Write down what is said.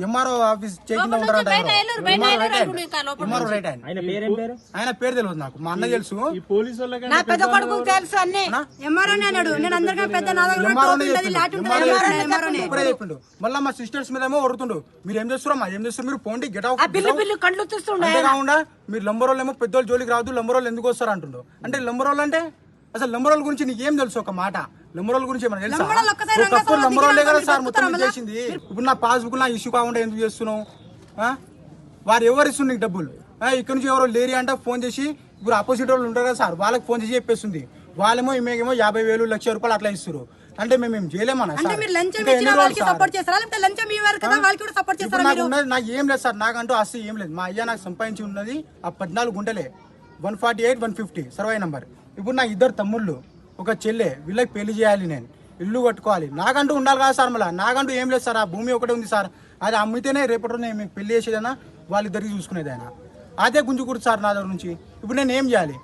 MRO office checking ఉంటారంట. ఆయన పేరు తెలియదు నాకు, మా అన్న తెలుసు. నా పెద్ద కొడుకు తెలుసు అన్ని. ఎంఆర్ఓనే అన్నాడు. నేను అందరికీ పెద్ద నా దగ్గర ఇప్పుడే చెప్పిండు. మళ్ళీ మా సిస్టర్స్ మీద ఏమో వరుతుండు. మీరు ఏం చేస్తారు మా ఏం చేస్తారు, మీరు పోండి గెట్ అవుట్. కళ్ళు చూస్తుండే కాకుండా మీరు లంబరోళ్ళు ఏమో పెద్దోళ్ళు జోలికి రావద్దు, లంబరోళ్ళు ఎందుకు వస్తారు అంటుండు. అంటే లంబరోళ్ళు అంటే అసలు లంబరోళ్ళ గురించి నీకేం తెలుసు? ఒక మాట లంబరోళ్ళ గురించి ఏమైనా తెలుసా? ఒకప్పుడు లంబరోళ్ళే కదా సార్ మొత్తం చేసింది. ఇప్పుడు నా పాస్బుక్ నా ఇష్యూ కాకుండా ఎందుకు చేస్తున్నావు? వారు ఎవరు ఇస్తుంది నీకు డబ్బులు? ఇక్కడ నుంచి ఎవరో లేరి అంటే ఫోన్ చేసి, ఇప్పుడు ఆపోజిట్ వాళ్ళు ఉంటారు కదా సార్, వాళ్ళకి ఫోన్ చేసి చెప్పేస్తుంది. వాళ్ళేమో ఈమెకేమో 50,000 1,00,000 రూపాయలు అట్లా ఇస్తారు. అంటే మేము చేయలేమన్నా సార్. నాకు ఏం లేదు సార్, నాకంటూ ఆస్తి ఏం లేదు. మా అయ్య నాకు సంపాదించి ఉన్నది ఆ 14 గుంటలే, 148, 150 సర్వే నంబర్. ఇప్పుడు నా 2 తమ్ముళ్ళు, ఒక చెల్లె, వీళ్ళకి పెళ్లి చేయాలి, నేను ఇల్లు కట్టుకోవాలి, నాకంటూ ఉండాలి కదా సార్. మళ్ళీ నాకంటూ ఏం లేదు సార్. ఆ భూమి ఒకటే ఉంది సార్, అది అమ్మితేనే రేపటి రోజు నేను పెళ్లి చేసేదైనా వాళ్ళిద్దరికి చూసుకునేదైనా. అదే గుంజుకూడదు సార్ నా దగ్గర నుంచి. ఇప్పుడు నేను ఏం చేయాలి?